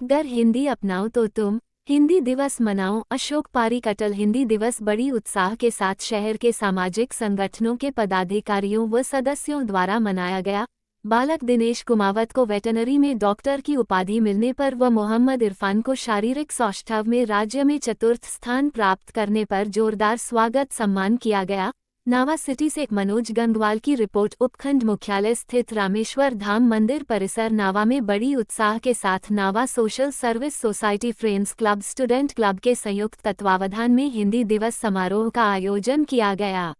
गर हिंदी अपनाओ तो तुम हिंदी दिवस मनाओ। अशोक पारीक अटल हिंदी दिवस बड़ी उत्साह के साथ शहर के सामाजिक संगठनों के पदाधिकारियों व सदस्यों द्वारा मनाया गया। बालक दिनेश कुमावत को वेटरनरी में डॉक्टर की उपाधि मिलने पर व मोहम्मद इरफान को शारीरिक सौष्ठव में राज्य में चतुर्थ स्थान प्राप्त करने पर जोरदार स्वागत सम्मान किया गया। नावा सिटी से मनोज गंगवाल की रिपोर्ट। उपखंड मुख्यालय स्थित रामेश्वर धाम मंदिर परिसर नावा में बड़ी उत्साह के साथ नावा social service society friends club student club के संयुक्त तत्वावधान में हिंदी दिवस समारोह का आयोजन किया गया।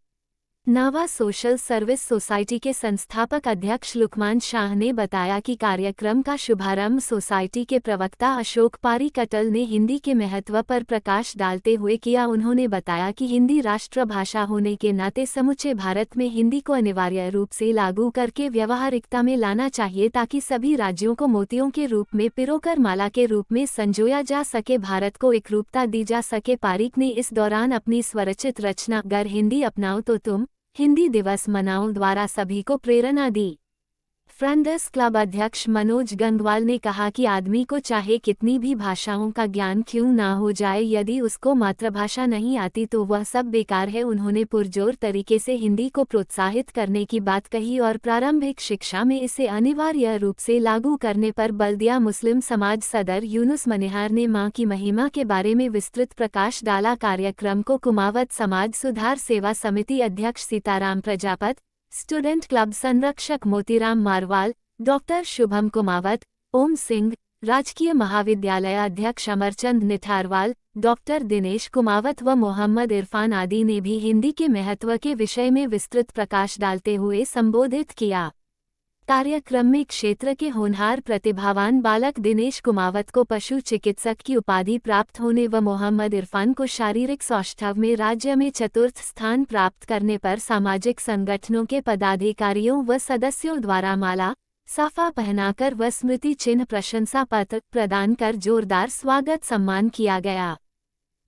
नावा सोशल सर्विस सोसाइटी के संस्थापक अध्यक्ष लुकमान शाह ने बताया कि कार्यक्रम का शुभारंभ सोसाइटी के प्रवक्ता अशोक पारीक अटल ने हिंदी के महत्व पर प्रकाश डालते हुए किया। उन्होंने बताया कि हिंदी राष्ट्रभाषा होने के नाते समूचे भारत में हिंदी को अनिवार्य रूप से लागू करके व्यावहारिकता में लाना चाहिए ताकि सभी राज्यों को मोतियों के रूप में पिरोकर माला के रूप में संजोया जा सके, भारत को एकरूपता दी जा सके। पारीक ने इस दौरान अपनी स्वरचित रचना गर हिंदी अपनाओ तो तुम हिंदी दिवस मनाओ द्वारा सभी को प्रेरणा दी। फ्रेंड्स क्लब अध्यक्ष मनोज गंगवाल ने कहा कि आदमी को चाहे कितनी भी भाषाओं का ज्ञान क्यों ना हो जाए, यदि उसको मातृभाषा नहीं आती तो वह सब बेकार है। उन्होंने पुरजोर तरीके से हिंदी को प्रोत्साहित करने की बात कही और प्रारंभिक शिक्षा में इसे अनिवार्य रूप से लागू करने पर बल दिया। मुस्लिम समाज सदर यूनुस मनिहार ने मां की महिमा के बारे में विस्तृत प्रकाश डाला। कार्यक्रम को कुमावत समाज सुधार सेवा समिति अध्यक्ष सीताराम प्रजापत, स्टूडेंट क्लब संरक्षक मोतीराम मारवाल, डॉक्टर शुभम कुमावत, ओम सिंह, राजकीय महाविद्यालय अध्यक्ष अमरचंद निठारवाल, डॉक्टर दिनेश कुमावत व मोहम्मद इरफान आदि ने भी हिंदी के महत्व के विषय में विस्तृत प्रकाश डालते हुए संबोधित किया। कार्यक्रम में क्षेत्र के होनहार प्रतिभावान बालक दिनेश कुमावत को पशु चिकित्सक की उपाधि प्राप्त होने व मोहम्मद इरफान को शारीरिक सौष्ठव में राज्य में चतुर्थ स्थान प्राप्त करने पर सामाजिक संगठनों के पदाधिकारियों व सदस्यों द्वारा माला, साफा पहनाकर व स्मृति चिन्ह प्रशंसा पत्र प्रदान कर जोरदार स्वागत सम्मान किया गया।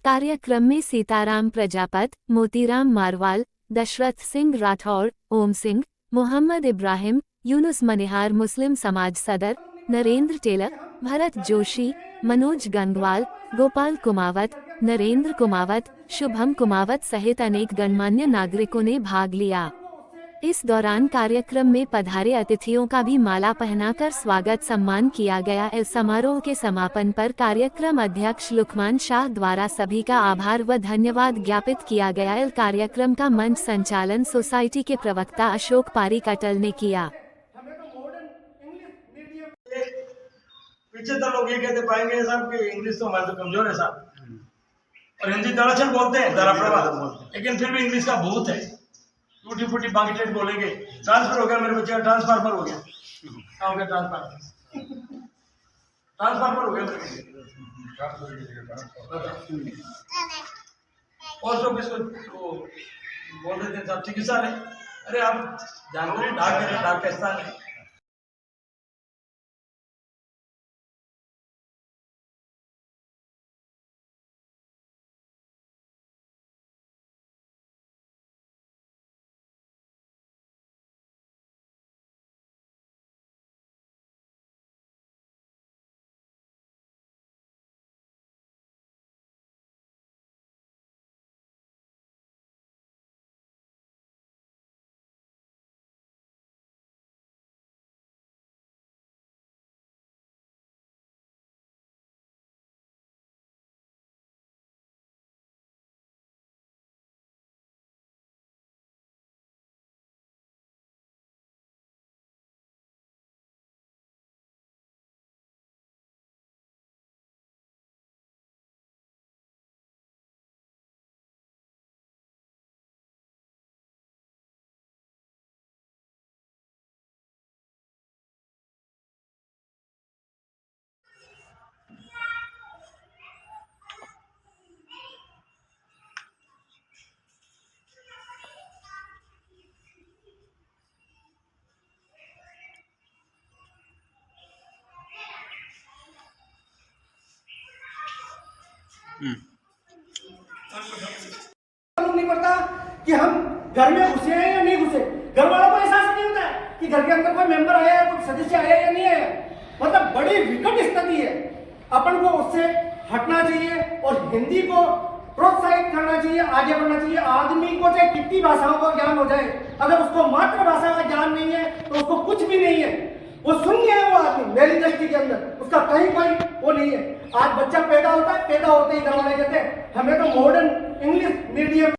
कार्यक्रम में सीताराम प्रजापत, मोतीराम मारवाल, दशरथ सिंह राठौड़, ओम सिंह, मोहम्मद इब्राहिम, यूनुस मनिहार, मुस्लिम समाज सदर नरेंद्र टेलर, भरत जोशी, मनोज गंगवाल, गोपाल कुमावत, नरेंद्र कुमावत, शुभम कुमावत सहित अनेक गणमान्य नागरिकों ने भाग लिया। इस दौरान कार्यक्रम में पधारे अतिथियों का भी माला पहनाकर स्वागत सम्मान किया गया। इस समारोह के समापन पर कार्यक्रम अध्यक्ष लुकमान शाह द्वारा सभी का आभार व धन्यवाद ज्ञापित किया गया। इस कार्यक्रम का मंच संचालन सोसाइटी के प्रवक्ता अशोक पारीक अटल ने किया। पीछे तो लोग ये कहते पाएंगे साहब कि इंग्लिश तो हमारे तो कमजोर है साहब, और हिंदी दरअसल बोलते हैं जरा प्रभाव, लेकिन फिर भी इंग्लिश का भूत है। टूटी फूटी बाकी टेट बोलेंगे। ट्रांसफर हो गया मेरे बच्चे का, ट्रांसफार्मर हो गया। क्या हो गया? ट्रांसफार्मर हो गया पोस्ट ऑफिस को बोल रहे थे साहब चिकित्सा ने, अरे आप जानते हैं डाक का स्थान है। नहीं पड़ता कि हम घर में घुसे हैं या नहीं घुसे। घर वालों को एहसास नहीं होता है कि घर के अंदर कोई मेंबर आया है, कोई सदस्य आया या नहीं आया। मतलब बड़ी विकट स्थिति है। अपन को उससे हटना चाहिए और हिंदी को प्रोत्साहित करना चाहिए, आगे बढ़ना चाहिए। आदमी को चाहे कितनी भाषाओं का ज्ञान हो जाए, अगर उसको मातृभाषा का ज्ञान नहीं है तो उसको कुछ भी नहीं है। वो शून्य है वो आदमी मेरी दृष्टि के अंदर, उसका कहीं कोई वो नहीं है। आज बच्चा पैदा होता है, पैदा होते ही घर वाले कहते हैं हमें तो मॉडर्न इंग्लिश मीडियम